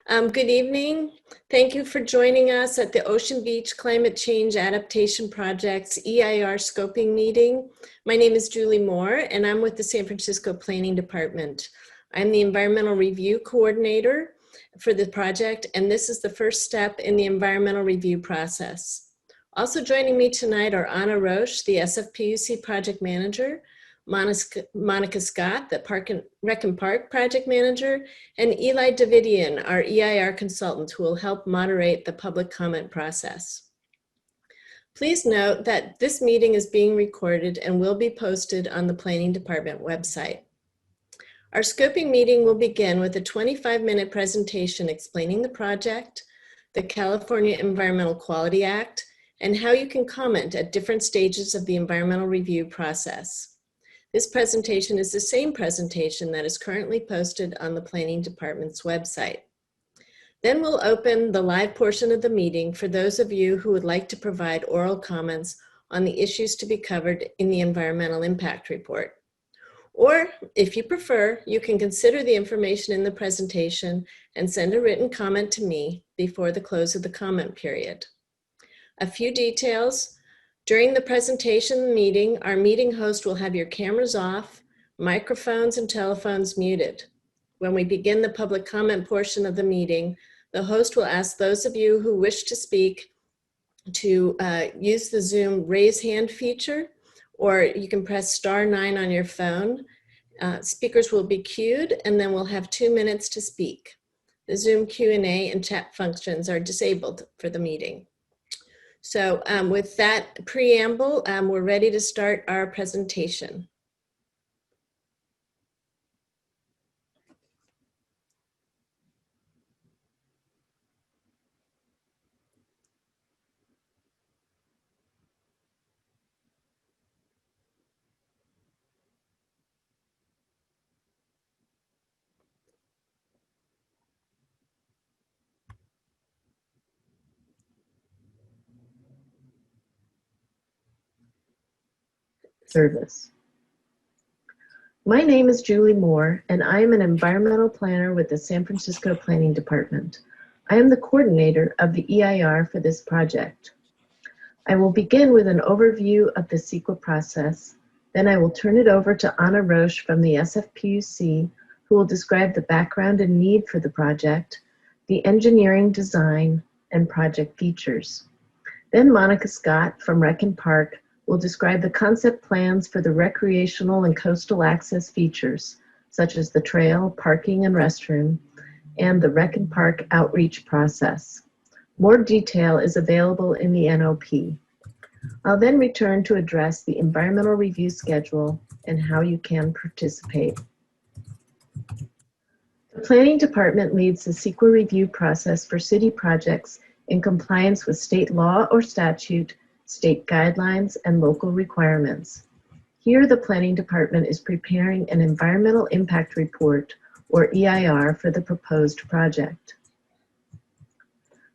Good evening. Thank you for joining us at the Ocean Beach Climate Change Adaptation Project's EIR scoping meeting. My name is Julie Moore, and I'm with the San Francisco Planning Department. I'm the Environmental Review Coordinator for the project, and this is the first step in the environmental review process. Also joining me tonight are Anna Roche, the SFPUC Project Manager, Monica Scott, the Rec and Park Project Manager, and Eli Davidian, our EIR consultant, who will help moderate the public comment process. Please note that this meeting is being recorded and will be posted on the Planning Department website. Our scoping meeting will begin with a 25-minute presentation explaining the project, the California Environmental Quality Act, and how you can comment at different stages of the environmental review process. This presentation is the same presentation that is currently posted on the Planning Department's website. Then we'll open the live portion of the meeting for those of you who would like to provide oral comments on the issues to be covered in the Environmental Impact Report. Or, if you prefer, you can consider the information in the presentation and send a written comment to me before the close of the comment period. A few details. During the presentation meeting, our meeting host will have your cameras off, microphones and telephones muted. When we begin the public comment portion of the meeting, the host will ask those of you who wish to speak to use the Zoom raise hand feature, or you can press *9 on your phone. Speakers will be queued, and then we'll have 2 minutes to speak. The Zoom Q&A and chat functions are disabled for the meeting. So with that preamble, we're ready to start our presentation. Service. My name is Julie Moore, and I am an environmental planner with the San Francisco Planning Department. I am the coordinator of the EIR for this project. I will begin with an overview of the CEQA process. Then I will turn it over to Anna Roche from the SFPUC, who will describe the background and need for the project, the engineering design, and project features. Then Monica Scott from Rec and Park will describe the concept plans for the recreational and coastal access features, such as the trail, parking, and restroom, and the Rec and Park outreach process. More detail is available in the NOP. I'll then return to address the environmental review schedule and how you can participate. The Planning Department leads the CEQA review process for city projects in compliance with state law or statute, state guidelines, and local requirements. Here, the Planning Department is preparing an Environmental Impact Report, or EIR, for the proposed project.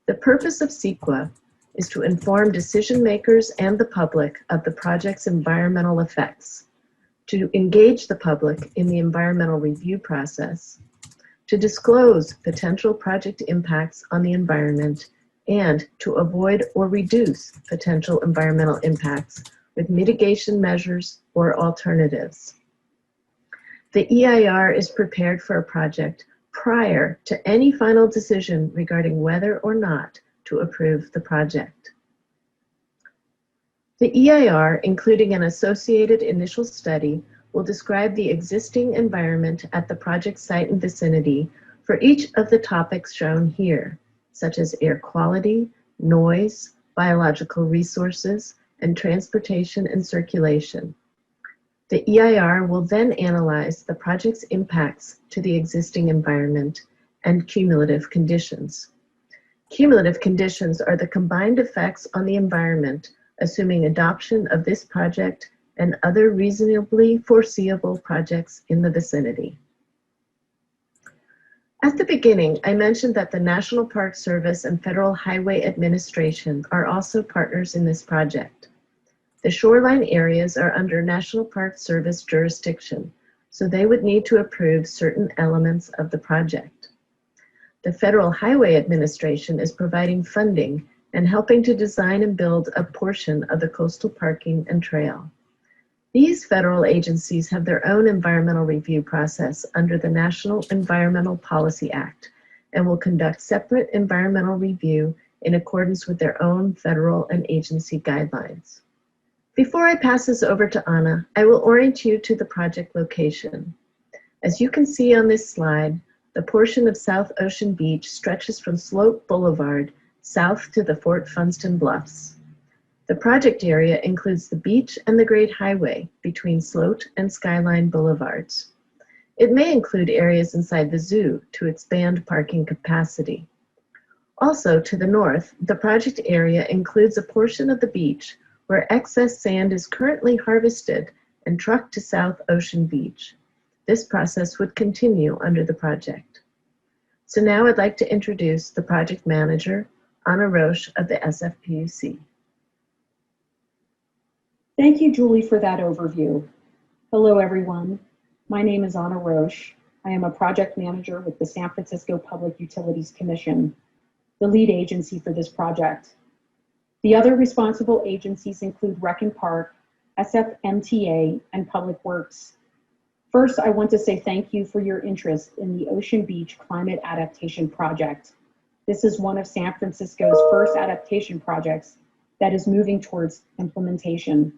The purpose of CEQA is to inform decision makers and the public of the project's environmental effects, to engage the public in the environmental review process, to disclose potential project impacts on the environment, and to avoid or reduce potential environmental impacts with mitigation measures or alternatives. The EIR is prepared for a project prior to any final decision regarding whether or not to approve the project. The EIR, including an associated initial study, will describe the existing environment at the project site and vicinity for each of the topics shown here, such as air quality, noise, biological resources, and transportation and circulation. The EIR will then analyze the project's impacts to the existing environment and cumulative conditions. Cumulative conditions are the combined effects on the environment, assuming adoption of this project and other reasonably foreseeable projects in the vicinity. At the beginning, I mentioned that the National Park Service and Federal Highway Administration are also partners in this project. The shoreline areas are under National Park Service jurisdiction, so they would need to approve certain elements of the project. The Federal Highway Administration is providing funding and helping to design and build a portion of the coastal parking and trail. These federal agencies have their own environmental review process under the National Environmental Policy Act and will conduct separate environmental review in accordance with their own federal and agency guidelines. Before I pass this over to Anna, I will orient you to the project location. As you can see on this slide, the portion of South Ocean Beach stretches from Sloat Boulevard south to the Fort Funston Bluffs. The project area includes the beach and the Great Highway between Sloat and Skyline Boulevards. It may include areas inside the zoo to expand parking capacity. Also, to the north, the project area includes a portion of the beach where excess sand is currently harvested and trucked to South Ocean Beach. This process would continue under the project. So now I'd like to introduce the project manager, Anna Roche of the SFPUC. Thank you, Julie, for that overview. Hello, everyone. My name is Anna Roche. I am a project manager with the San Francisco Public Utilities Commission, the lead agency for this project. The other responsible agencies include Rec and Park, SFMTA, and Public Works. First, I want to say thank you for your interest in the Ocean Beach Climate Adaptation Project. This is one of San Francisco's first adaptation projects that is moving towards implementation.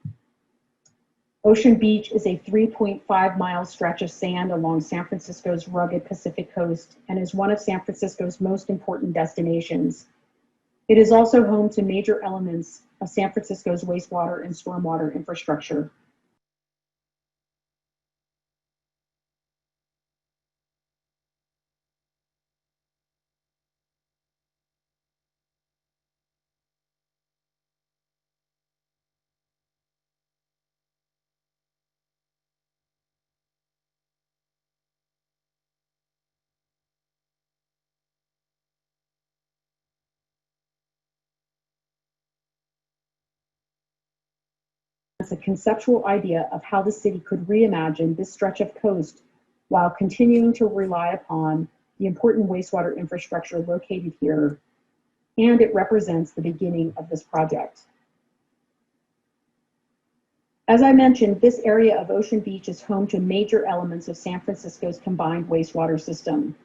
Ocean Beach is a 3.5-mile stretch of sand along San Francisco's rugged Pacific coast and is one of San Francisco's most important destinations. It is also home to major elements of San Francisco's wastewater and stormwater infrastructure. A conceptual idea of how the city could reimagine this stretch of coast while continuing to rely upon the important wastewater infrastructure located here, and it represents the beginning of this project. As I mentioned, this area of Ocean Beach is home to major elements of San Francisco's combined wastewater system.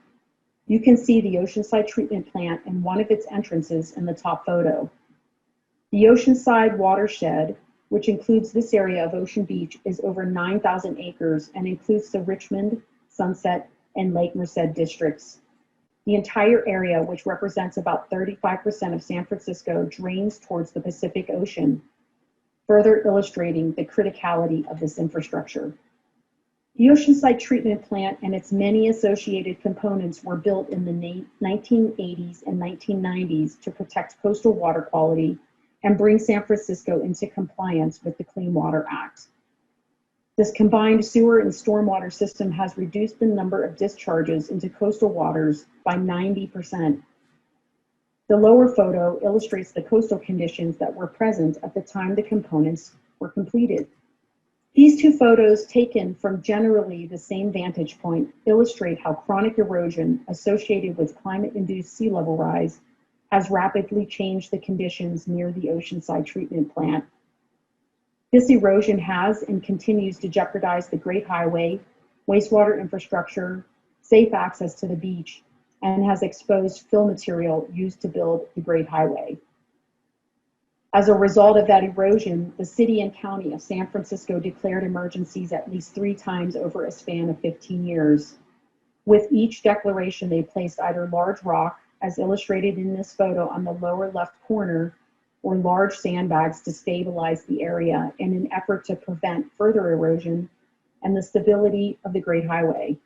You can see the Oceanside treatment plant in one of its entrances in the top photo. The Oceanside watershed, which includes this area of Ocean Beach, is over 9,000 acres and includes the Richmond, Sunset, and Lake Merced districts. The entire area, which represents about 35% of San Francisco, drains towards the Pacific Ocean, further illustrating the criticality of this infrastructure. The Oceanside treatment plant and its many associated components were built in the 1980s and 1990s to protect coastal water quality and bring San Francisco into compliance with the Clean Water Act. This combined sewer and stormwater system has reduced the number of discharges into coastal waters by 90%. The lower photo illustrates the coastal conditions that were present at the time the components were completed. These two photos, taken from generally the same vantage point, illustrate how chronic erosion associated with climate-induced sea level rise has rapidly changed the conditions near the Oceanside treatment plant. This erosion has and continues to jeopardize the Great Highway, wastewater infrastructure, safe access to the beach, and has exposed fill material used to build the Great Highway. As a result of that erosion, the city and county of San Francisco declared emergencies at least 3 times over a span of 15 years. With each declaration, they placed either large rock, as illustrated in this photo on the lower left corner, or large sandbags to stabilize the area in an effort to prevent further erosion and the stability of the Great Highway.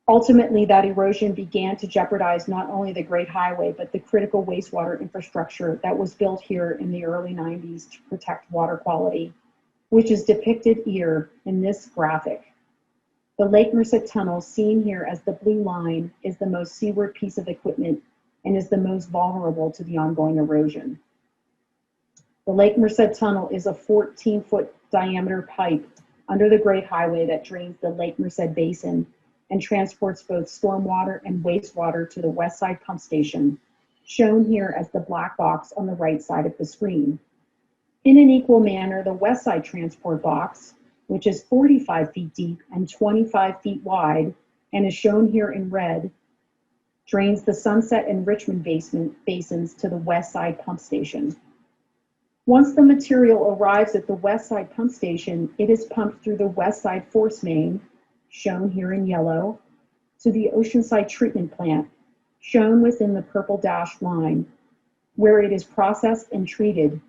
Ultimately, that erosion began to jeopardize not only the Great Highway, but the critical wastewater infrastructure that was built here in the early 90s to protect water quality, which is depicted here in this graphic. The Lake Merced Tunnel, seen here as the blue line, is the most seaward piece of equipment and is the most vulnerable to the ongoing erosion. The Lake Merced Tunnel is a 14-foot diameter pipe under the Great Highway that drains the Lake Merced Basin and transports both stormwater and wastewater to the west side pump station, shown here as the black box on the right side of the screen. In an equal manner, the west side transport box, which is 45 feet deep and 25 feet wide, and is shown here in red, drains the Sunset and Richmond basins to the west side pump station. Once the material arrives at the west side pump station, it is pumped through the west side force main, shown here in yellow, to the Oceanside treatment plant, shown within the purple dashed line, where it is processed and treated.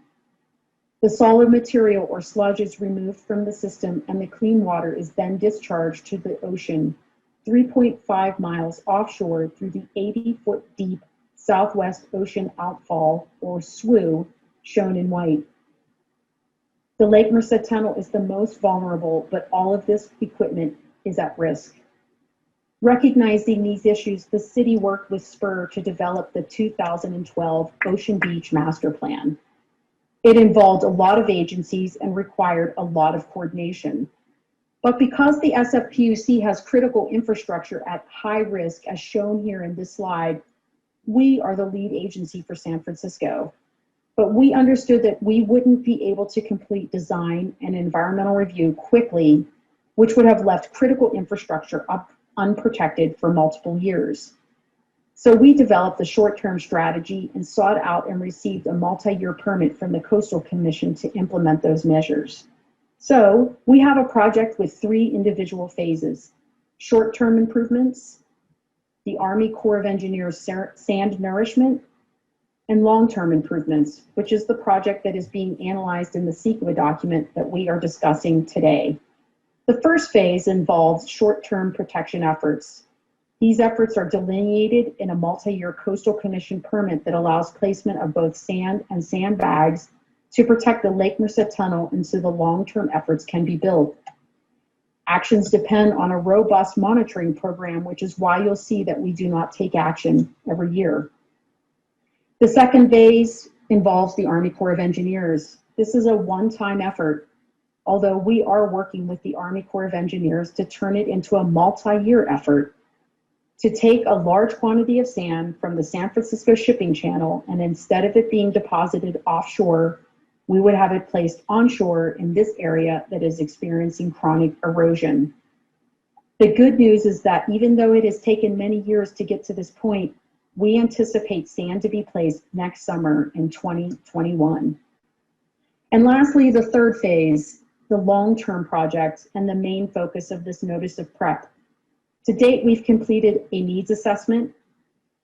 The solid material or sludge is removed from the system, and the clean water is then discharged to the ocean 3.5 miles offshore through the 80-foot deep Southwest Ocean Outfall, or SWOO, shown in white. The Lake Merced Tunnel is the most vulnerable, but all of this equipment is at risk. Recognizing these issues, the city worked with SPUR to develop the 2012 Ocean Beach Master Plan. It involved a lot of agencies and required a lot of coordination. But because the SFPUC has critical infrastructure at high risk, as shown here in this slide, we are the lead agency for San Francisco. But we understood that we wouldn't be able to complete design and environmental review quickly, which would have left critical infrastructure unprotected for multiple years. So we developed the short-term strategy and sought out and received a multi-year permit from the Coastal Commission to implement those measures. So we have a project with 3 individual phases: short-term improvements, the Army Corps of Engineers sand nourishment, and long-term improvements, which is the project that is being analyzed in the CEQA document that we are discussing today. The first phase involves short-term protection efforts. These efforts are delineated in a multi-year Coastal Commission permit that allows placement of both sand and sandbags to protect the Lake Merced Tunnel, and so the long-term efforts can be built. Actions depend on a robust monitoring program, which is why you'll see that we do not take action every year. The second phase involves the Army Corps of Engineers. This is a one-time effort, although we are working with the Army Corps of Engineers to turn it into a multi-year effort to take a large quantity of sand from the San Francisco shipping channel, and instead of it being deposited offshore, we would have it placed onshore in this area that is experiencing chronic erosion. The good news is that even though it has taken many years to get to this point, we anticipate sand to be placed next summer in 2021. And lastly, the third phase, the long-term project and the main focus of this notice of prep. To date, we've completed a needs assessment,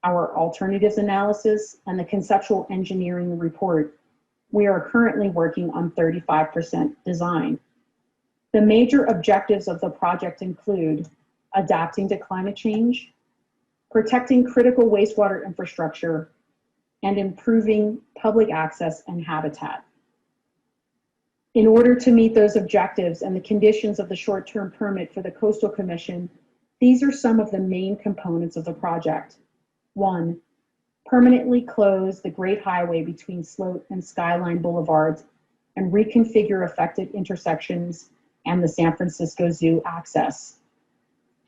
our alternatives analysis, and the conceptual engineering report. We are currently working on 35% design. The major objectives of the project include adapting to climate change, protecting critical wastewater infrastructure, and improving public access and habitat. In order to meet those objectives and the conditions of the short-term permit for the Coastal Commission, these are some of the main components of the project. 1, permanently close the Great Highway between Sloat and Skyline Boulevards and reconfigure affected intersections and the San Francisco Zoo access.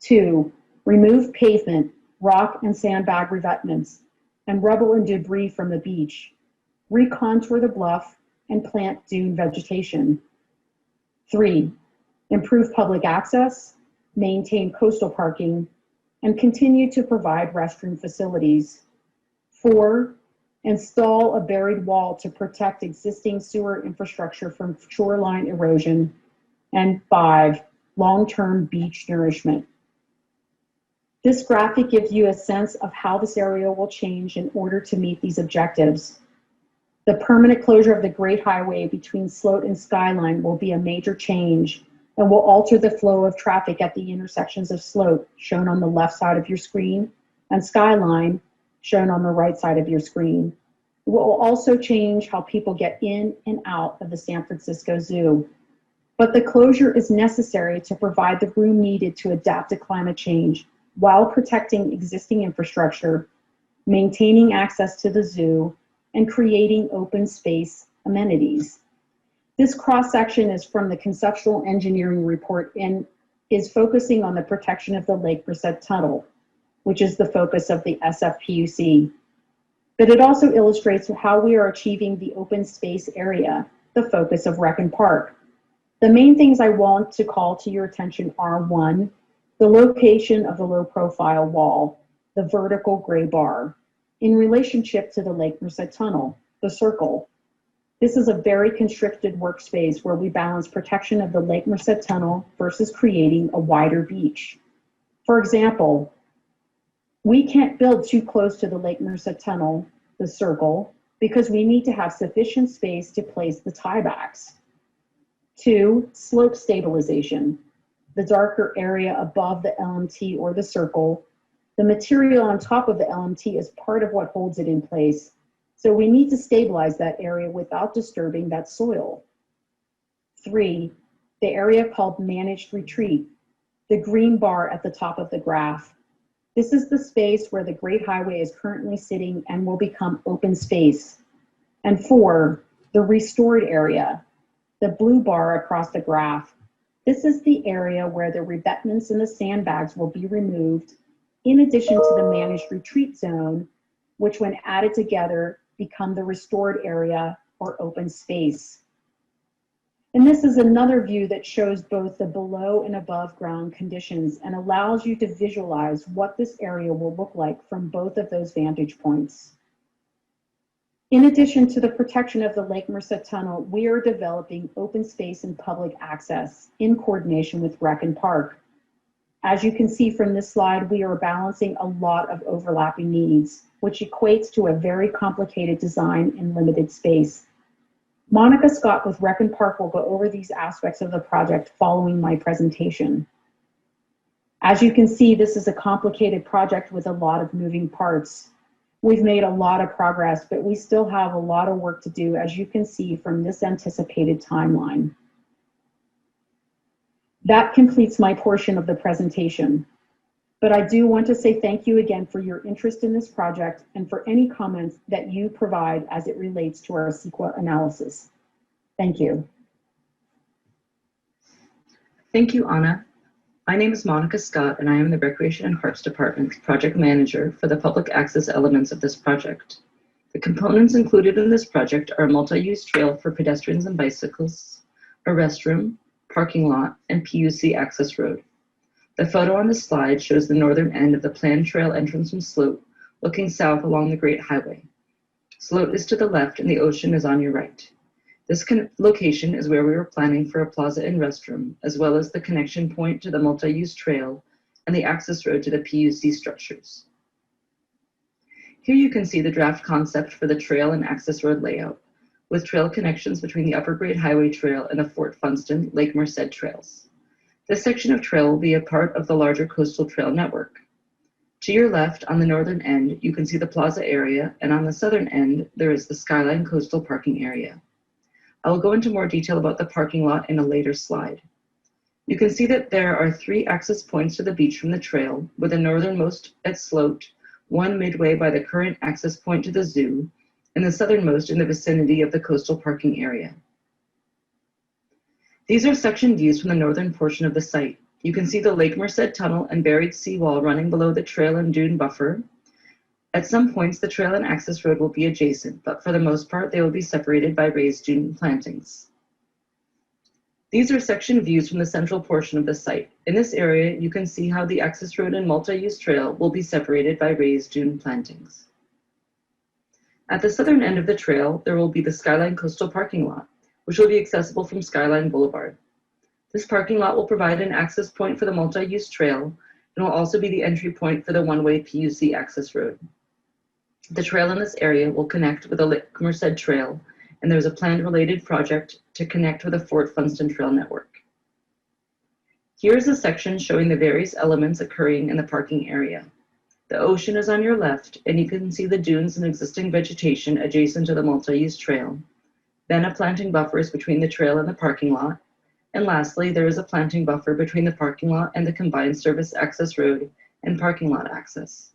2, remove pavement, rock and sandbag revetments, and rubble and debris from the beach, recontour the bluff, and plant dune vegetation. 3, improve public access, maintain coastal parking, and continue to provide restroom facilities. 4, install a buried wall to protect existing sewer infrastructure from shoreline erosion. And 5, long-term beach nourishment. This graphic gives you a sense of how this area will change in order to meet these objectives. The permanent closure of the Great Highway between Sloat and Skyline will be a major change and will alter the flow of traffic at the intersections of Sloat, shown on the left side of your screen, and Skyline, shown on the right side of your screen. It will also change how people get in and out of the San Francisco Zoo. But the closure is necessary to provide the room needed to adapt to climate change while protecting existing infrastructure, maintaining access to the zoo, and creating open space amenities. This cross-section is from the conceptual engineering report, and is focusing on the protection of the Lake Merced Tunnel, which is the focus of the SFPUC. But it also illustrates how we are achieving the open space area, the focus of Rec and Park. The main things I want to call to your attention are: one, the location of the low profile wall, the vertical gray bar, in relationship to the Lake Merced Tunnel, the circle. This is a very constricted workspace where we balance protection of the Lake Merced Tunnel versus creating a wider beach. For example, we can't build too close to the Lake Merced Tunnel, the circle, because we need to have sufficient space to place the tiebacks. Two, slope stabilization. The darker area above the LMT or the circle, the material on top of the LMT is part of what holds it in place. So we need to stabilize that area without disturbing that soil. Three, the area called managed retreat, the green bar at the top of the graph. This is the space where the Great Highway is currently sitting and will become open space. And four, the restored area, the blue bar across the graph. This is the area where the revetments and the sandbags will be removed, in addition to the managed retreat zone, which when added together become the restored area or open space. And this is another view that shows both the below and above ground conditions and allows you to visualize what this area will look like from both of those vantage points. In addition to the protection of the Lake Merced Tunnel, we are developing open space and public access in coordination with Rec and Park. As you can see from this slide, we are balancing a lot of overlapping needs, which equates to a very complicated design in limited space. Monica Scott with Rec and Park will go over these aspects of the project following my presentation. As you can see, this is a complicated project with a lot of moving parts. We've made a lot of progress, but we still have a lot of work to do, as you can see from this anticipated timeline. That completes my portion of the presentation. But I do want to say thank you again for your interest in this project and for any comments that you provide as it relates to our CEQA analysis. Thank you. Thank you, Anna. My name is Monica Scott, and I am the Recreation and Parks Department's project manager for the public access elements of this project. The components included in this project are a multi-use trail for pedestrians and bicyclists, a restroom, parking lot, and PUC access road. The photo on this slide shows the northern end of the planned trail entrance from Sloat, looking south along the Great Highway. Sloat is to the left and the ocean is on your right. This location is where we were planning for a plaza and restroom, as well as the connection point to the multi-use trail and the access road to the PUC structures. Here you can see the draft concept for the trail and access road layout, with trail connections between the Upper Great Highway Trail and the Fort Funston Lake Merced trails. This section of trail will be a part of the larger coastal trail network. To your left, on the northern end, you can see the plaza area, and on the southern end, there is the Skyline Coastal Parking Area. I will go into more detail about the parking lot in a later slide. You can see that there are 3 access points to the beach from the trail, with the northernmost at Sloat, one midway by the current access point to the zoo, and the southernmost in the vicinity of the coastal parking area. These are section views from the northern portion of the site. You can see the Lake Merced Tunnel and buried seawall running below the trail and dune buffer. At some points, the trail and access road will be adjacent, but for the most part, they will be separated by raised dune plantings. These are section views from the central portion of the site. In this area, you can see how the access road and multi-use trail will be separated by raised dune plantings. At the southern end of the trail, there will be the Skyline Coastal Parking Lot, which will be accessible from Skyline Boulevard. This parking lot will provide an access point for the multi-use trail and will also be the entry point for the one-way PUC access road. The trail in this area will connect with the Lake Merced Trail, and there is a planned related project to connect with the Fort Funston Trail network. Here is a section showing the various elements occurring in the parking area. The ocean is on your left, and you can see the dunes and existing vegetation adjacent to the multi-use trail. Then a planting buffer is between the trail and the parking lot. And lastly, there is a planting buffer between the parking lot and the combined service access road and parking lot access.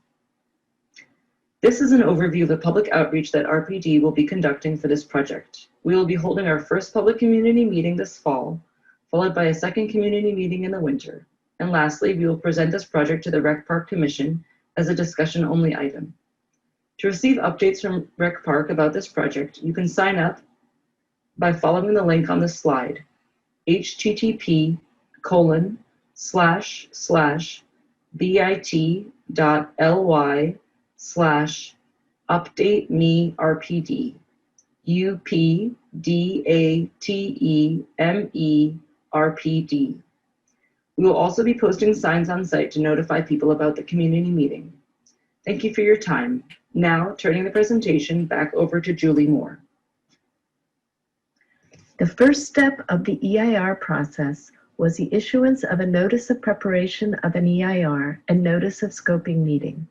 This is an overview of the public outreach that RPD will be conducting for this project. We will be holding our first public community meeting this fall, followed by a second community meeting in the winter. And lastly, we will present this project to the Rec Park Commission as a discussion-only item. To receive updates from Rec Park about this project, you can sign up by following the link on the slide, http://bit.ly/updatemerpd, UPDATEMERPD. We will also be posting signs on site to notify people about the community meeting. Thank you for your time. Now, turning the presentation back over to Julie Moore. The first step of the EIR process was the issuance of a notice of preparation of an EIR and notice of scoping meeting.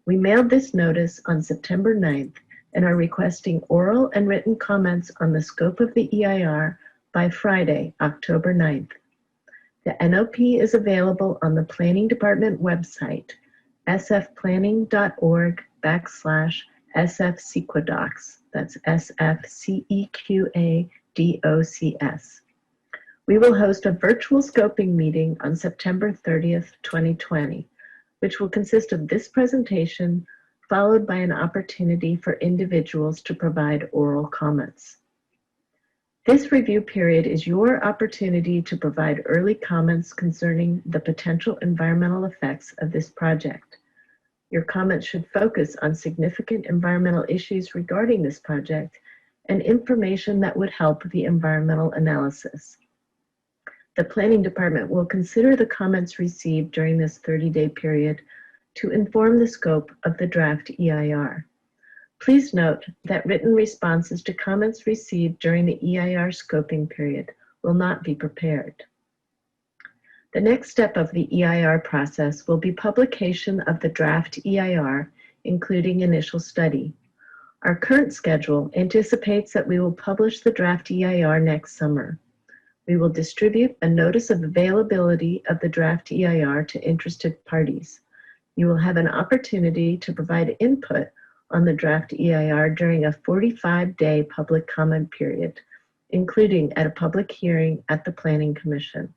We mailed this notice on September 9th and are requesting oral and written comments on the scope of the EIR by Friday, October 9th. The NOP is available on the Planning Department website, sfplanning.org/sfsequadocs. That's SFCEQADOCS. We will host a virtual scoping meeting on September 30th, 2020, which will consist of this presentation, followed by an opportunity for individuals to provide oral comments. This review period is your opportunity to provide early comments concerning the potential environmental effects of this project. Your comments should focus on significant environmental issues regarding this project and information that would help the environmental analysis. The Planning Department will consider the comments received during this 30-day period to inform the scope of the draft EIR. Please note that written responses to comments received during the EIR scoping period will not be prepared. The next step of the EIR process will be publication of the draft EIR, including initial study. Our current schedule anticipates that we will publish the draft EIR next summer. We will distribute a notice of availability of the draft EIR to interested parties. You will have an opportunity to provide input on the draft EIR during a 45-day public comment period, including at a public hearing at the Planning Commission.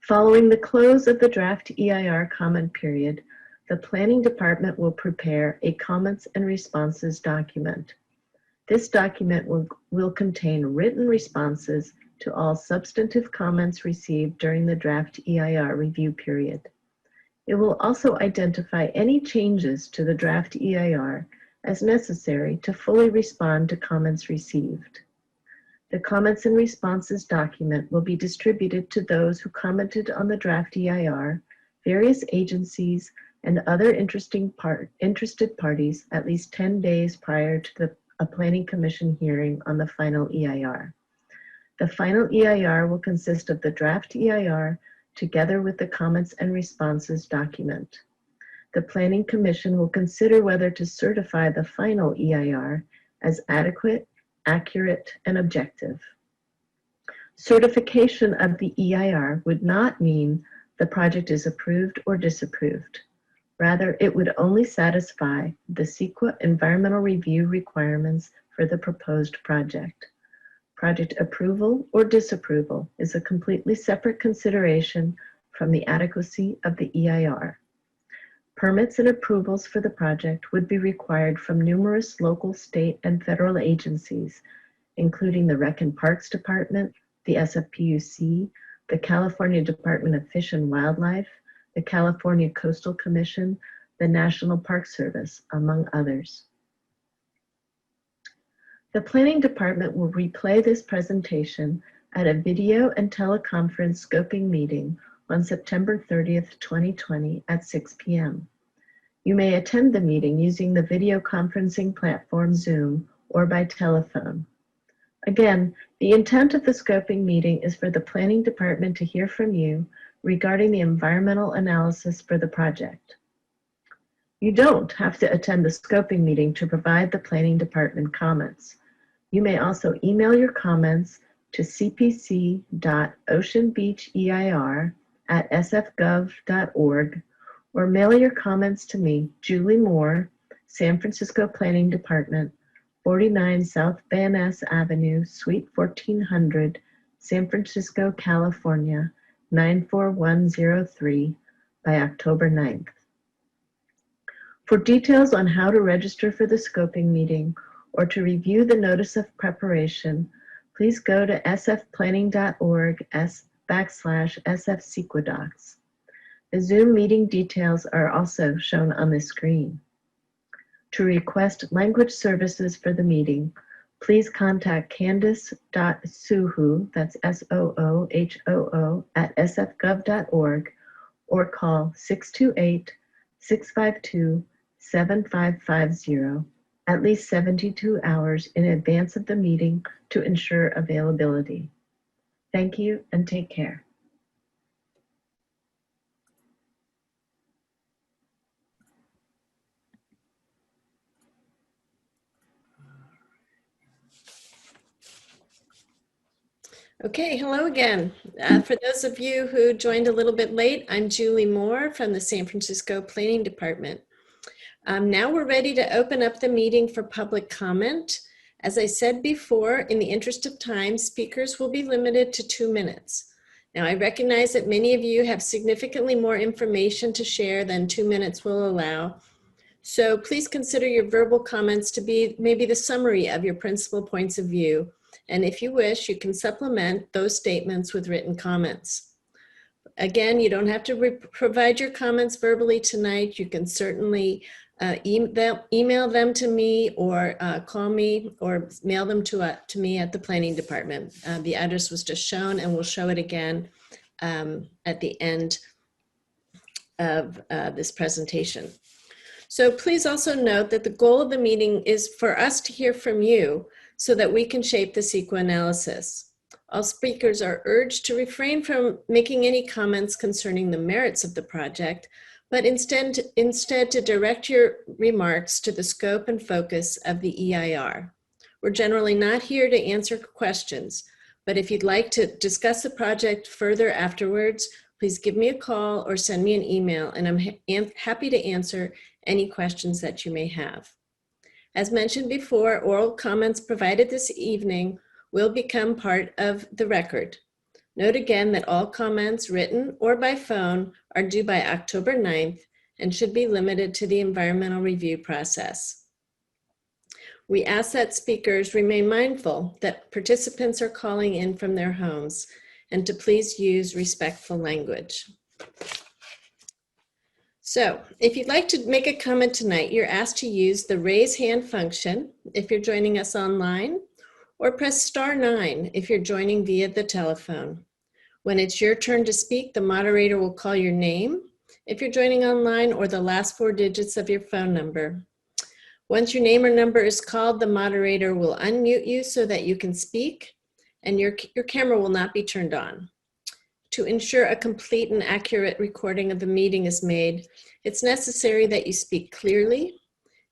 Following the close of the draft EIR comment period, the Planning Department will prepare a comments and responses document. This document will contain written responses to all substantive comments received during the draft EIR review period. It will also identify any changes to the draft EIR as necessary to fully respond to comments received. The comments and responses document will be distributed to those who commented on the draft EIR, various agencies, and other interested parties at least 10 days prior to a Planning Commission hearing on the final EIR. The final EIR will consist of the draft EIR together with the comments and responses document. The Planning Commission will consider whether to certify the final EIR as adequate, accurate, and objective. Certification of the EIR would not mean the project is approved or disapproved. Rather, it would only satisfy the CEQA environmental review requirements for the proposed project. Project approval or disapproval is a completely separate consideration from the adequacy of the EIR. Permits and approvals for the project would be required from numerous local, state, and federal agencies, including the Rec and Parks Department, the SFPUC, the California Department of Fish and Wildlife, the California Coastal Commission, the National Park Service, among others. The Planning Department will replay this presentation at a video and teleconference scoping meeting on September 30th, 2020 at 6 p.m. You may attend the meeting using the video conferencing platform Zoom or by telephone. Again, the intent of the scoping meeting is for the Planning Department to hear from you regarding the environmental analysis for the project. You don't have to attend the scoping meeting to provide the Planning Department comments. You may also email your comments to cpc.oceanbeacheir@sfgov.org or mail your comments to me, Julie Moore, San Francisco Planning Department, 49 South Van Ness Avenue, Suite 1400, San Francisco, California, 94103 by October 9th. For details on how to register for the scoping meeting or to review the notice of preparation, please go to sfplanning.org/sfsequadocs. The Zoom meeting details are also shown on the screen. To request language services for the meeting, please contact candice.soohoo, that's SOOHOO, at sfgov.org or call 628-652-7550 at least 72 hours in advance of the meeting to ensure availability. Thank you and take care. Okay, hello again. For those of you who joined a little bit late, I'm Julie Moore from the San Francisco Planning Department. Now we're ready to open up the meeting for public comment. As I said before, in the interest of time, speakers will be limited to 2 minutes. Now, I recognize that many of you have significantly more information to share than 2 minutes will allow. So please consider your verbal comments to be maybe the summary of your principal points of view. And if you wish, you can supplement those statements with written comments. Again, you don't have to provide your comments verbally tonight. You can certainly email them to me or call me or mail them to me at the Planning Department. The address was just shown and we'll show it again at the end of this presentation. So please also note that the goal of the meeting is for us to hear from you so that we can shape the CEQA analysis. All speakers are urged to refrain from making any comments concerning the merits of the project, but instead to direct your remarks to the scope and focus of the EIR. We're generally not here to answer questions, but if you'd like to discuss the project further afterwards, please give me a call or send me an email, and I'm happy to answer any questions that you may have. As mentioned before, oral comments provided this evening will become part of the record. Note again that all comments written or by phone are due by October 9th and should be limited to the environmental review process. We ask that speakers remain mindful that participants are calling in from their homes and to please use respectful language. So if you'd like to make a comment tonight, you're asked to use the raise hand function if you're joining us online, or press *9 if you're joining via the telephone. When it's your turn to speak, the moderator will call your name if you're joining online, or the last 4 digits of your phone number. Once your name or number is called, the moderator will unmute you so that you can speak, and your camera will not be turned on. To ensure a complete and accurate recording of the meeting is made, it's necessary that you speak clearly.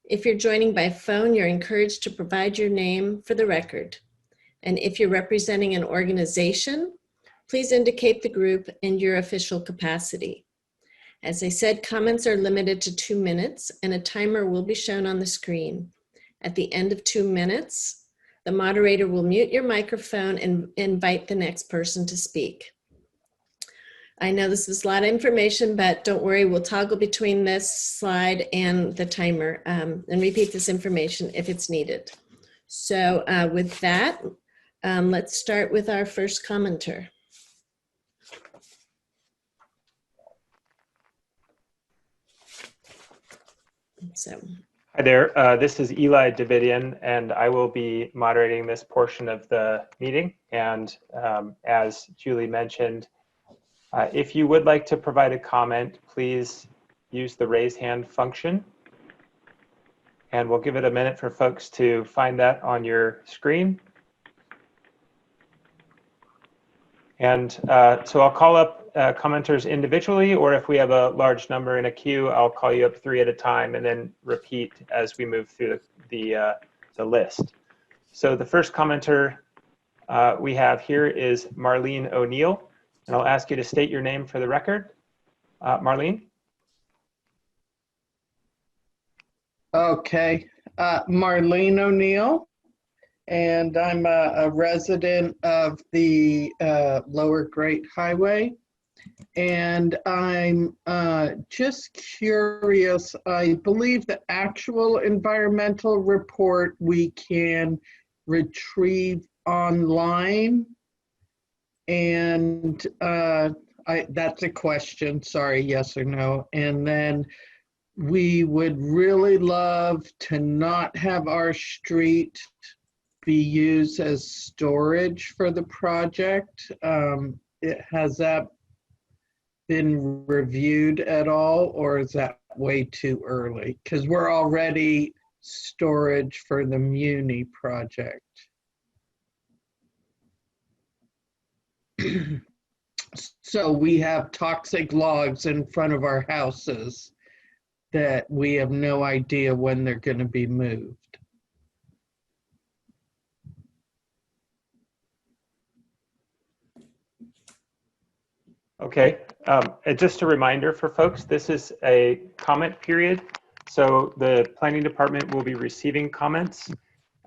If you're joining by phone, you're encouraged to provide your name for the record. And if you're representing an organization, please indicate the group and your official capacity. As I said, comments are limited to 2 minutes, and a timer will be shown on the screen. At the end of 2 minutes, the moderator will mute your microphone and invite the next person to speak. I know this is a lot of information, but don't worry, we'll toggle between this slide and the timer and repeat this information if it's needed. So with that, let's start with our first commenter. So. Hi there, this is Eli Davidian, and I will be moderating this portion of the meeting. And as Julie mentioned, if you would like to provide a comment, please use the raise hand function. And we'll give it a minute for folks to find that on your screen. And so I'll call up commenters individually, or if we have a large number in a queue, I'll call you up 3 at a time and then repeat as we move through the list. So the first commenter we have here is Marlene O'Neill, and I'll ask you to state your name for the record. Marlene? Okay, Marlene O'Neill, and I'm a resident of the Lower Great Highway. And I'm just curious, I believe the actual environmental report we can retrieve online. And that's a question, sorry, yes or no. And then we would really love to not have our street be used as storage for the project. Has that been reviewed at all, or is that way too early? Because we're already storage for the Muni project. So we have toxic logs in front of our houses that we have no idea when they're going to be moved. Okay, and just a reminder for folks, this is a comment period. So the planning department will be receiving comments.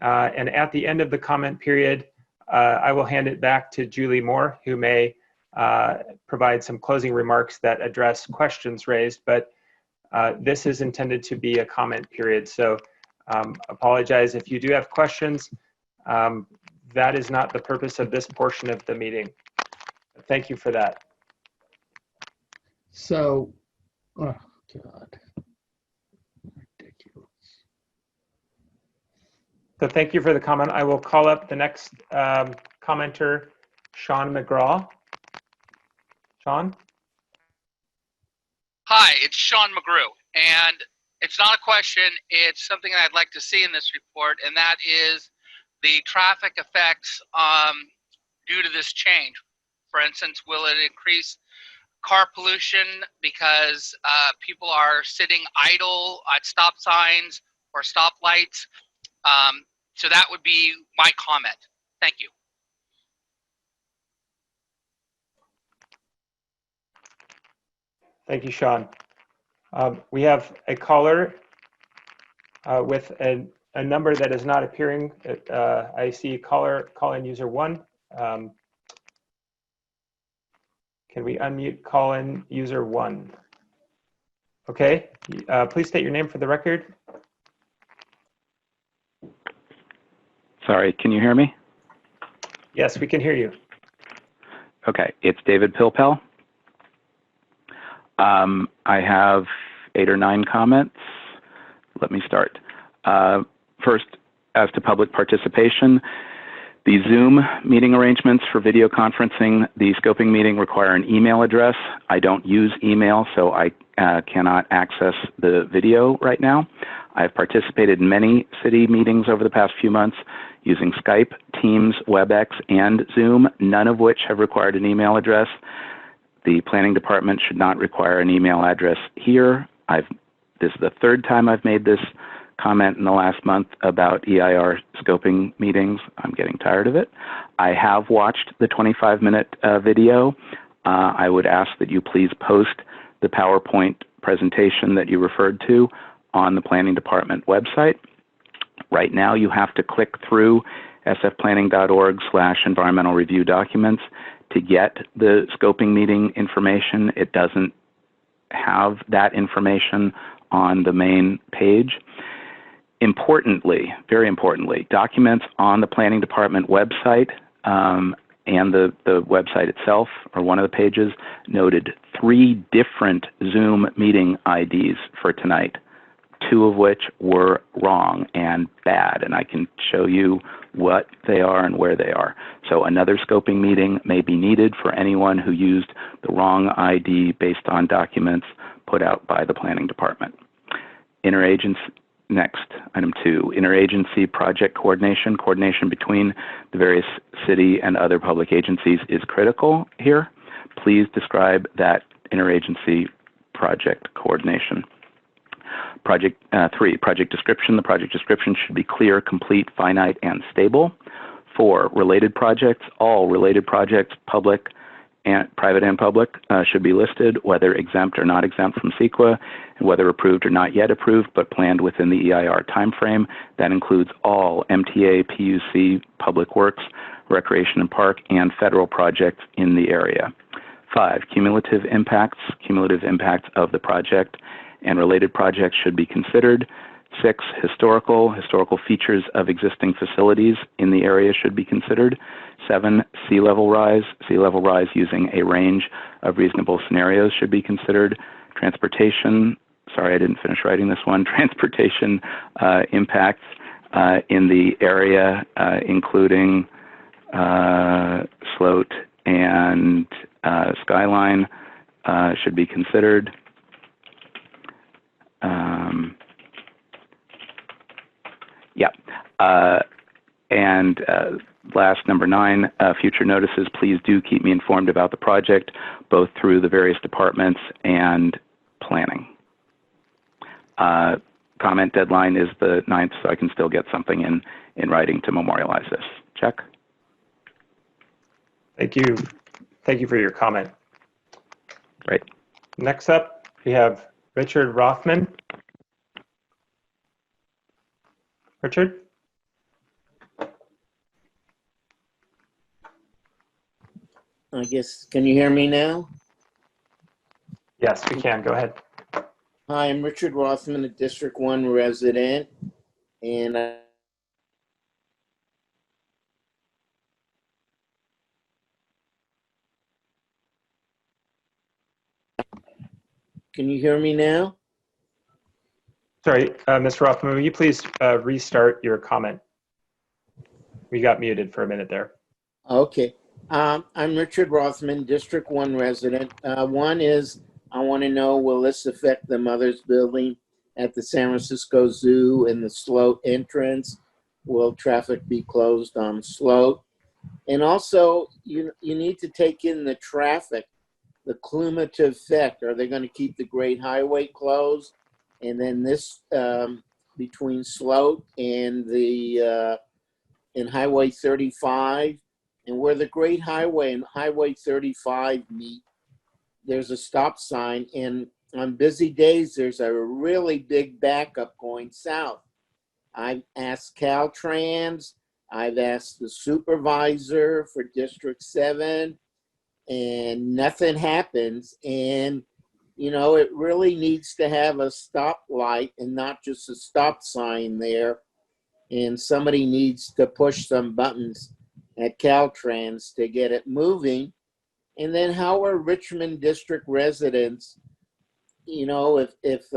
And at the end of the comment period, I will hand it back to Julie Moore, who may provide some closing remarks that address questions raised. But this is intended to be a comment period. So apologize if you do have questions. That is not the purpose of this portion of the meeting. Thank you for that. So, oh God, ridiculous. So thank you for the comment. I will call up the next commenter, Sean McGraw. Sean? Hi, it's Sean McGrew, and it's not a question, it's something I'd like to see in this report, and that is the traffic effects due to this change. For instance, will it increase car pollution because people are sitting idle at stop signs or stoplights? So that would be my comment. Thank you. Thank you, Sean. We have a caller with a number that is not appearing. I see call-in user 1. Can we unmute call-in user 1? Okay, please state your name for the record. Sorry, can you hear me? Yes, we can hear you. Okay, it's David Pilpel. I have 8 or 9 comments. Let me start. First, as to public participation, the Zoom meeting arrangements for video conferencing, the scoping meeting require an email address. I don't use email, so I cannot access the video right now. I've participated in many city meetings over the past few months using Skype, Teams, WebEx, and Zoom, none of which have required an email address. The planning department should not require an email address here. This is the 3rd time I've made this comment in the last month about EIR scoping meetings. I'm getting tired of it. I have watched the 25-minute video. I would ask that you please post the PowerPoint presentation that you referred to on the planning department website. Right now, you have to click through sfplanning.org/environmental review documents to get the scoping meeting information. It doesn't have that information on the main page. Importantly, very importantly, documents on the planning department website and the website itself, or one of the pages, noted 3 different Zoom meeting IDs for tonight, 2 of which were wrong and bad, and I can show you what they are and where they are. So another scoping meeting may be needed for anyone who used the wrong ID based on documents put out by the planning department. Next, item 2, interagency project coordination. Coordination between the various city and other public agencies is critical here. Please describe that interagency project coordination. 3, project description. The project description should be clear, complete, finite, and stable. 4, related projects. All related projects, public and private and public, should be listed, whether exempt or not exempt from CEQA, and whether approved or not yet approved, but planned within the EIR timeframe. That includes all MTA, PUC, public works, recreation and park, and federal projects in the area. 5, cumulative impacts. Cumulative impacts of the project and related projects should be considered. 6, historical features of existing facilities in the area should be considered. 7, sea level rise using a range of reasonable scenarios should be considered. Transportation, sorry, I didn't finish writing this one. Transportation impacts in the area, including slope and skyline should be considered. And last, number 9, future notices. Please do keep me informed about the project, both through the various departments and planning. Comment deadline is the 9th, so I can still get something in writing to memorialize this. Check. Thank you. Thank you for your comment. Great. Next up, we have Richard Rothman. Richard? I guess, can you hear me now? Yes, we can. Go ahead. Hi, I'm Richard Rothman, a District 1 resident, and can you hear me now? Sorry, Mr. Rothman, will you please restart your comment? We got muted for a minute there. Okay. I'm Richard Rothman, District 1 resident. One is, I want to know, will this affect the Mother's Building at the San Francisco Zoo and the slope entrance? Will traffic be closed on slope? And also, you need to take in the traffic, the cumulative effect. Are they going to keep the Great Highway closed? And then this between slope and the and Highway 35, and where the Great Highway and Highway 35 meet, there's a stop sign, and on busy days, there's a really big backup going south. I've asked Caltrans, I've asked the supervisor for District 7, and nothing happens. And, you know, it really needs to have a stoplight and not just a stop sign there. And somebody needs to push some buttons at Caltrans to get it moving. And then how are Richmond District residents, you know, if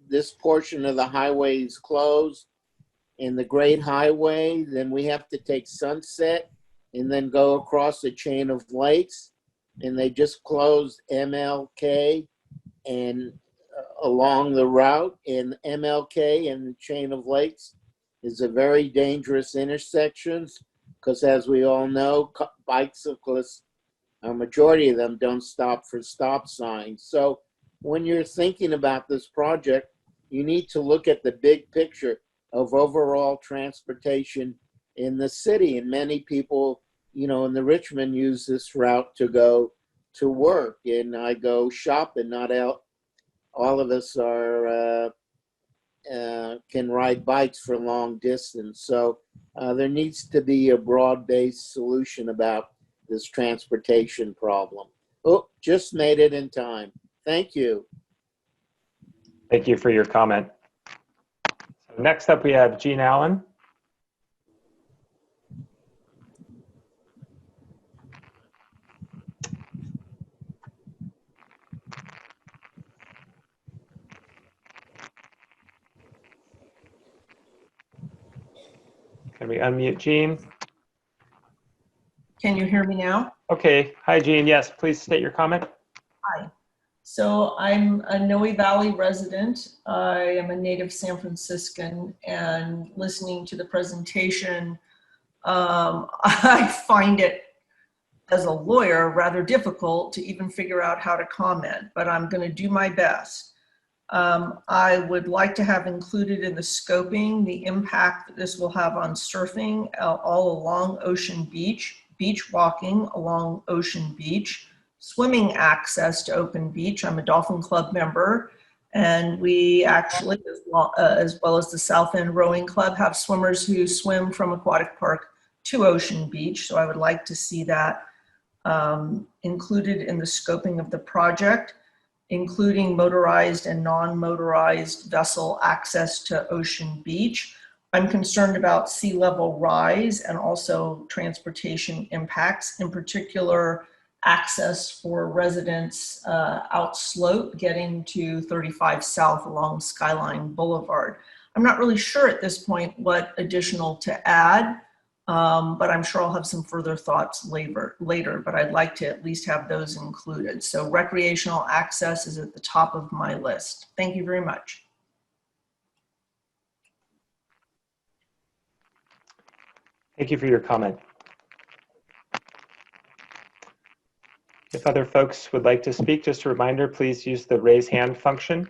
this portion of the highway is closed and the Great Highway, then we have to take Sunset and then go across the chain of lakes. And they just closed MLK and along the route, and MLK and the chain of lakes is a very dangerous intersection because, as we all know, bicyclists, a majority of them don't stop for stop signs. So when you're thinking about this project, you need to look at the big picture of overall transportation in the city. And many people, you know, in the Richmond use this route to go to work, and I go shopping. Not out. All of us are can ride bikes for long distance. So there needs to be a broad-based solution about this transportation problem. Oh, just made it in time. Thank you. Thank you for your comment. So next up, we have Jean Allen. Can we unmute Jean? Can you hear me now? Okay. Hi, Jean. Yes, please state your comment. Hi. So I'm a Noe Valley resident. I am a native San Franciscan, and listening to the presentation, I find it, as a lawyer, rather difficult to even figure out how to comment, but I'm going to do my best. I would like to have included in the scoping the impact that this will have on surfing all along Ocean Beach, beach walking along Ocean Beach, swimming access to Open Beach. I'm a Dolphin Club member, and we actually, as well as the South End Rowing Club, have swimmers who swim from Aquatic Park to Ocean Beach, so I would like to see that included in the scoping of the project, including motorized and non-motorized vessel access to Ocean Beach. I'm concerned about sea level rise and also transportation impacts, in particular access for residents out slope getting to 35 South along Skyline Boulevard. I'm not really sure at this point what additional to add, but I'm sure I'll have some further thoughts later, but I'd like to at least have those included. So recreational access is at the top of my list. Thank you very much. Thank you for your comment. If other folks would like to speak, just a reminder, please use the raise hand function.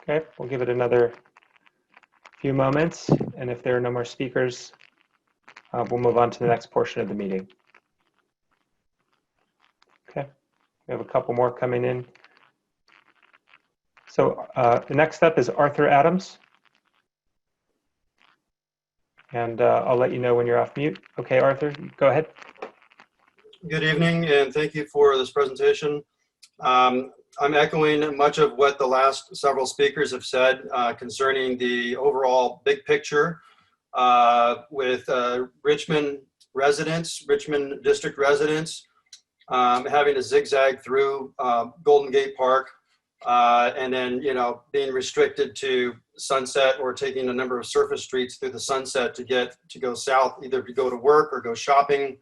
Okay, we'll give it another few moments, and if there are no more speakers, we'll move on to the next portion of the meeting. Okay, we have a couple more coming in. So the next up is Arthur Adams. And I'll let you know when you're off mute. Okay, Arthur, go ahead. Good evening, and thank you for this presentation. I'm echoing much of what the last several speakers have said concerning the overall big picture with Richmond District residents having to zigzag through Golden Gate Park and then, being restricted to Sunset or taking a number of surface streets through the Sunset to go south, either to go to work or go shopping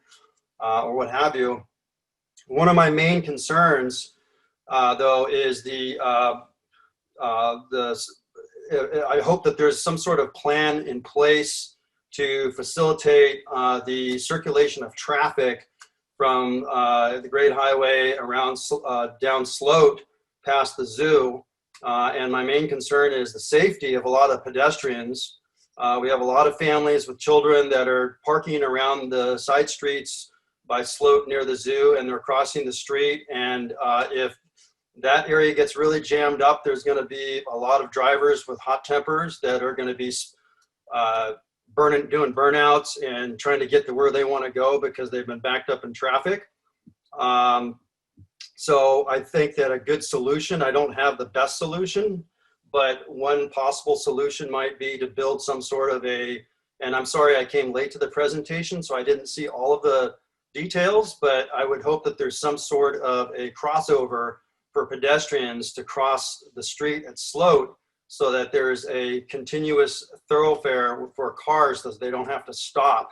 or what have you. One of my main concerns, though, is I hope that there's some sort of plan in place to facilitate the circulation of traffic from the Great Highway around down Sloat past the zoo. And my main concern is the safety of a lot of pedestrians. We have a lot of families with children that are parking around the side streets by Sloat near the zoo, and they're crossing the street. And if that area gets really jammed up, there's going to be a lot of drivers with hot tempers that are going to be doing burnouts and trying to get to where they want to go because they've been backed up in traffic. So I think that a good solution, I don't have the best solution, but one possible solution might be to build some sort of and I'm sorry I came late to the presentation, so I didn't see all of the details, but I would hope that there's some sort of a crossover for pedestrians to cross the street at Sloat so that there's a continuous thoroughfare for cars so they don't have to stop.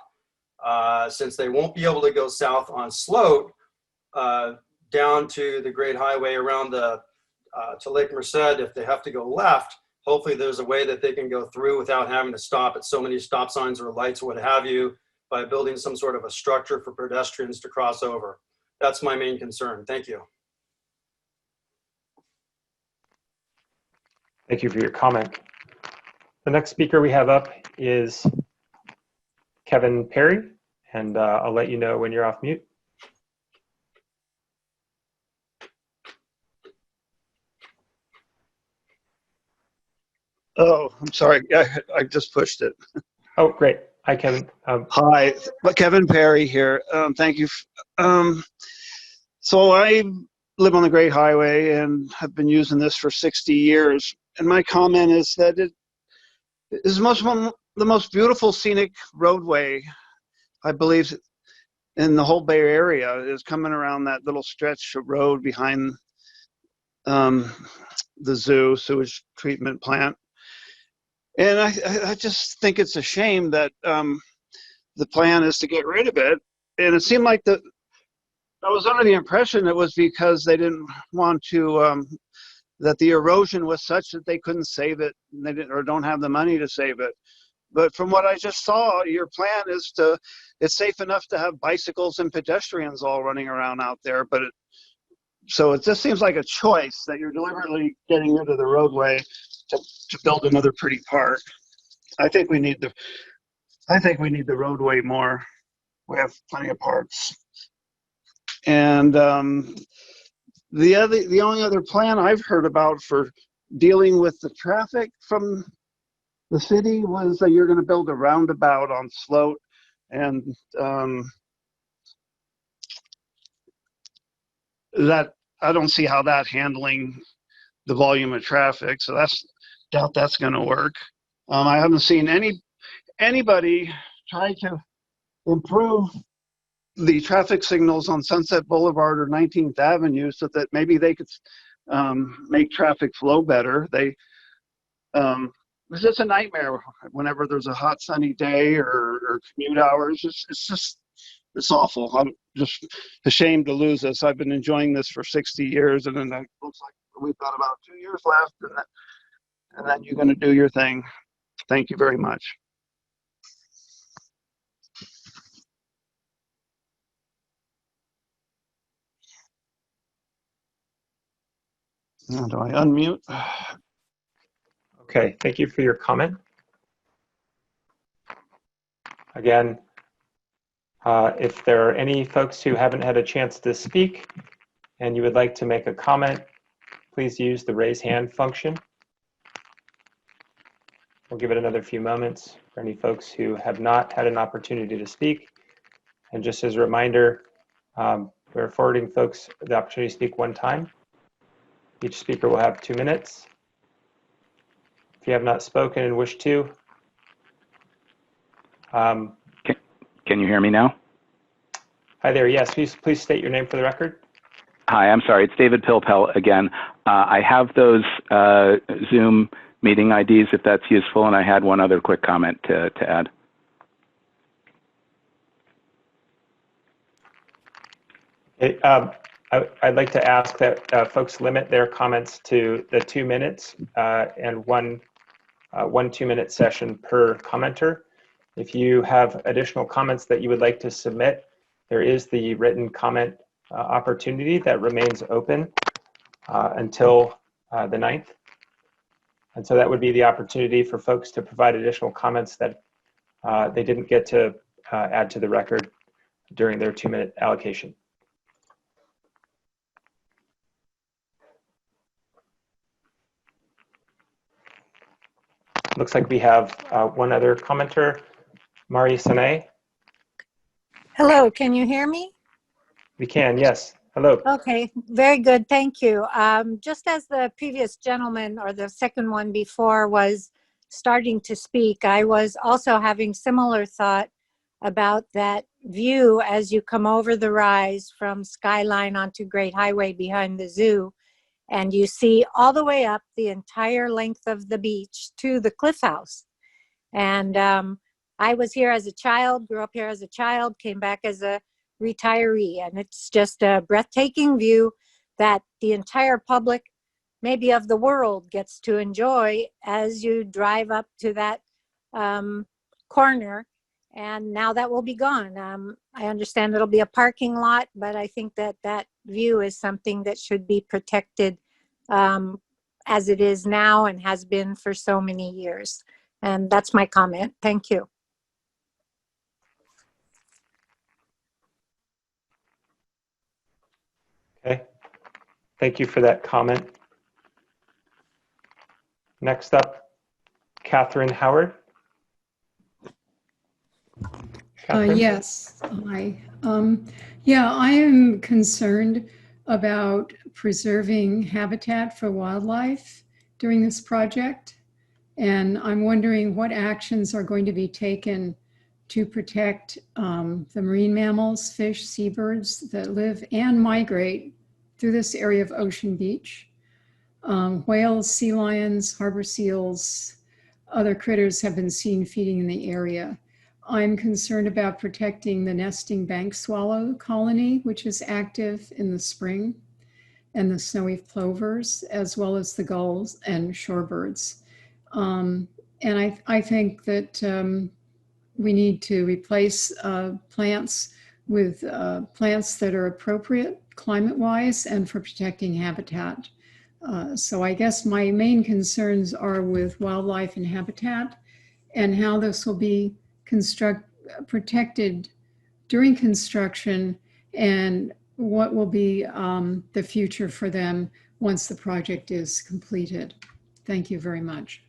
Since they won't be able to go south on Sloat, down to the Great Highway around to Lake Merced, if they have to go left, hopefully there's a way that they can go through without having to stop at so many stop signs or lights or what have you, by building some sort of a structure for pedestrians to cross over. That's my main concern. Thank you. Thank you for your comment. The next speaker we have up is Kevin Perry, and I'll let you know when you're off mute. Oh, I'm sorry. I just pushed it. Oh, great. Hi, Kevin. Hi, Kevin Perry here. Thank you. So I live on the Great Highway and have been using this for 60 years. And my comment is that it is the most beautiful scenic roadway, I believe, in the whole Bay Area, is coming around that little stretch of road behind the zoo, sewage treatment plant. And I just think it's a shame that the plan is to get rid of it. And it seemed like I was under the impression it was because they didn't want to, that the erosion was such that they couldn't save it, and they didn't, or don't have the money to save it. But from what I just saw, your plan is it's safe enough to have bicycles and pedestrians all running around out there. But so it just seems like a choice that you're deliberately getting rid of the roadway to build another pretty park. I think we need the roadway more. We have plenty of parks. And the only other plan I've heard about for dealing with the traffic from The city was that you're going to build a roundabout on Sloat, and that I don't see how that handling the volume of traffic. So doubt that's going to work. I haven't seen anybody try to improve the traffic signals on Sunset Boulevard or 19th Avenue so that maybe they could make traffic flow better. It's just a nightmare whenever there's a hot sunny day or commute hours. It's awful. I'm just ashamed to lose this. I've been enjoying this for 60 years, and then it looks like we've got about 2 years left, and then you're going to do your thing. Thank you very much. Now, do I unmute? Okay, thank you for your comment. Again, if there are any folks who haven't had a chance to speak and you would like to make a comment, please use the raise hand function. We'll give it another few moments for any folks who have not had an opportunity to speak. And just as a reminder, we're forwarding folks the opportunity to speak one time. Each speaker will have 2 minutes. If you have not spoken and wish to. Can you hear me now? Hi there, yes, please state your name for the record. Hi, I'm sorry, it's David Pilpel again. I have those Zoom meeting IDs if that's useful, and I had one other quick comment to add. I'd like to ask that folks limit their comments to the 2 minutes and one 2-minute session per commenter. If you have additional comments that you would like to submit, there is the written comment opportunity that remains open until the 9th. And so that would be the opportunity for folks to provide additional comments that they didn't get to add to the record during their 2-minute allocation. Looks like we have one other commenter, Mari Sane. Hello, can you hear me? We can, yes. Hello. Okay, very good, thank you. Just as the previous gentleman or the second one before was starting to speak, I was also having similar thought about that view as you come over the rise from Skyline onto Great Highway behind the zoo, and you see all the way up the entire length of the beach to the Cliff House. And I was here as a child, grew up here as a child, came back as a retiree, and it's just a breathtaking view that the entire public, maybe of the world, gets to enjoy as you drive up to that corner. And now that will be gone. I understand it'll be a parking lot, but I think that that view is something that should be protected as it is now and has been for so many years. And that's my comment. Thank you. Okay, thank you for that comment. Next up, Catherine Howard. Catherine? Yes, hi. Yeah, I am concerned about preserving habitat for wildlife during this project. And I'm wondering what actions are going to be taken to protect the marine mammals, fish, seabirds that live and migrate through this area of Ocean Beach. Whales, sea lions, harbor seals, other critters have been seen feeding in the area. I'm concerned about protecting the nesting bank swallow colony, which is active in the spring, and the snowy plovers, as well as the gulls and shorebirds. And I think that we need to replace plants with plants that are appropriate climate-wise and for protecting habitat. So I guess my main concerns are with wildlife and habitat and how this will be protected during construction and what will be the future for them once the project is completed. Thank you very much.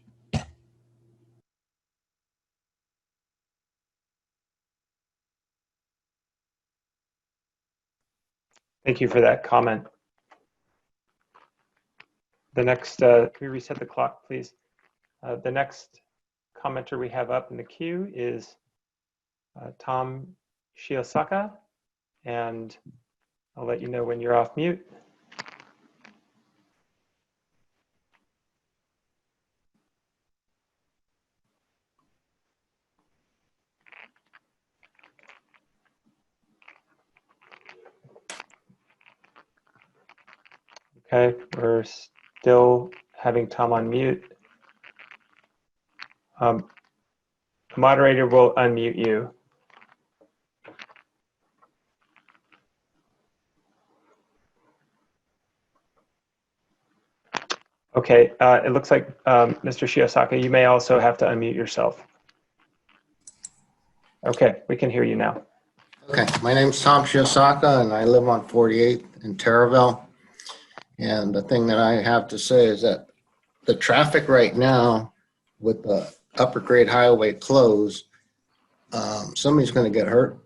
Thank you for that comment. The next, can we reset the clock, please? The next commenter we have up in the queue is Tom Shiosaka, and I'll let you know when you're off mute. Okay, we're still having Tom on mute. The moderator will unmute you. Okay, it looks like Mr. Shiosaka, you may also have to unmute yourself. Okay, we can hear you now. Okay, my name's Tom Shiosaka and I live on 48th in Terraville. And the thing that I have to say is that the traffic right now with the upper grade highway closed, somebody's going to get hurt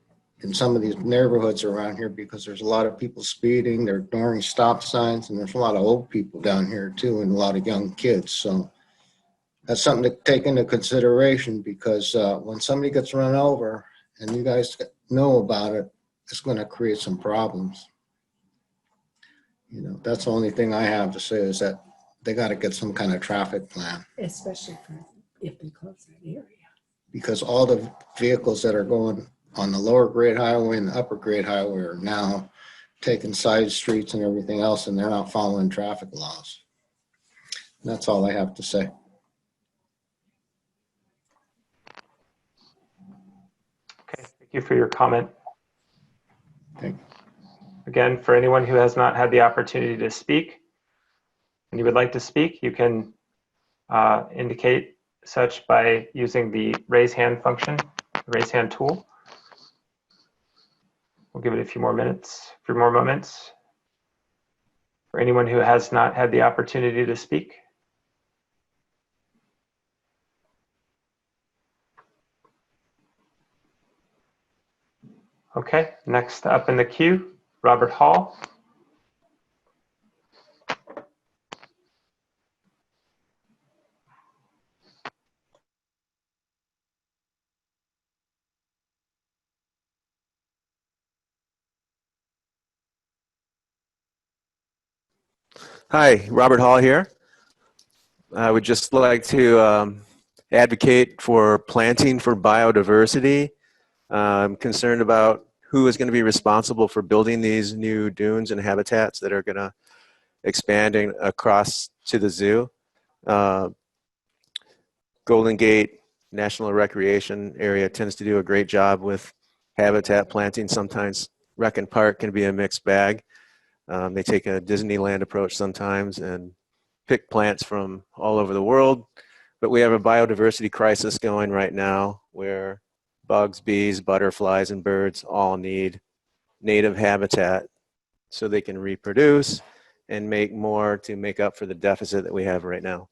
in some of these neighborhoods around here because there's a lot of people speeding, they're ignoring stop signs, and there's a lot of old people down here too and a lot of young kids. So that's something to take into consideration because when somebody gets run over and you guys know about it, it's going to create some problems. You know, that's the only thing I have to say is that they got to get some kind of traffic plan. Especially if they close that area. Because all the vehicles that are going on the lower grade highway and the upper grade highway are now taking side streets and everything else, and they're not following traffic laws. And that's all I have to say. Okay, thank you for your comment. Thank you. Again, for anyone who has not had the opportunity to speak and you would like to speak, you can indicate such by using the raise hand function, the raise hand tool. We'll give it a few more moments for anyone who has not had the opportunity to speak. Okay, next up in the queue, Robert Hall. Hi, Robert Hall here. I would just like to advocate for planting for biodiversity. I'm concerned about who is going to be responsible for building these new dunes and habitats that are going to expanding across to the zoo. Golden Gate National Recreation Area tends to do a great job with habitat planting. Sometimes Rec and Park can be a mixed bag. They take a Disneyland approach sometimes and pick plants from all over the world. But we have a biodiversity crisis going right now where bugs, bees, butterflies, and birds all need native habitat so they can reproduce and make more to make up for the deficit that we have right now.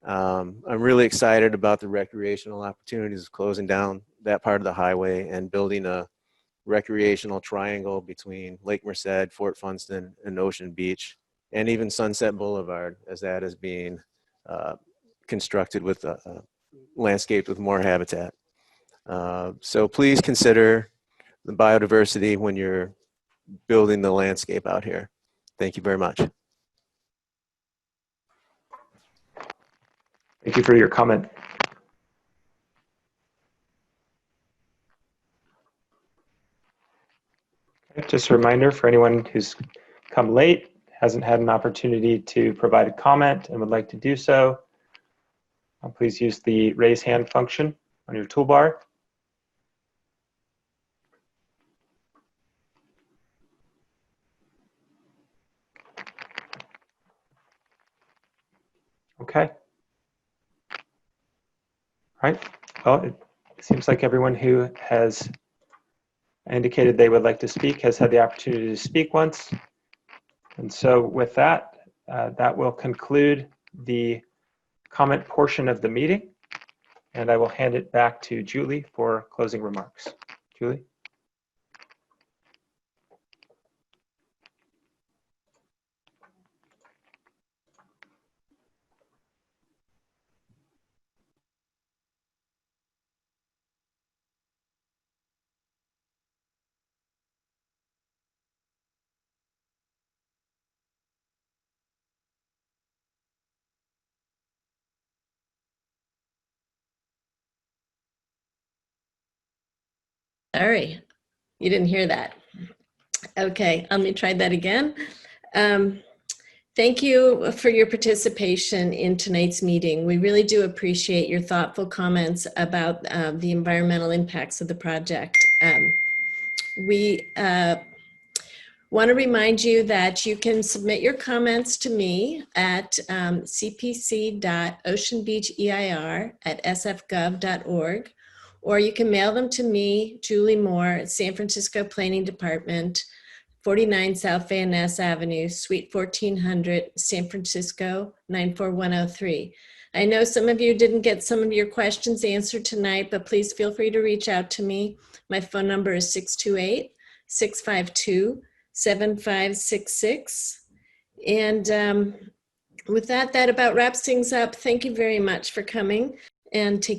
I'm really excited about the recreational opportunities of closing down that part of the highway and building a recreational triangle between Lake Merced, Fort Funston, and Ocean Beach, and even Sunset Boulevard, as that is being constructed with landscaped with more habitat. So please consider the biodiversity when you're building the landscape out here. Thank you very much. Thank you for your comment. Just a reminder for anyone who's come late, hasn't had an opportunity to provide a comment and would like to do so, please use the raise hand function on your toolbar. Okay. All right. Well, it seems like everyone who has indicated they would like to speak has had the opportunity to speak once. And so with that, that will conclude the comment portion of the meeting. And I will hand it back to Julie for closing remarks. Julie? Sorry, you didn't hear that. Okay, let me try that again. Thank you for your participation in tonight's meeting. We really do appreciate your thoughtful comments about the environmental impacts of the project. We want to remind you that you can submit your comments to me at cpc.oceanbeacheir@sfgov.org, or you can mail them to me, Julie Moore, at San Francisco Planning Department, 49 South Van Ness Avenue, Suite 1400, San Francisco, 94103. I know some of you didn't get some of your questions answered tonight, but please feel free to reach out to me. My phone number is 628-652-7566. And with that, that about wraps things up. Thank you very much for coming, and take care.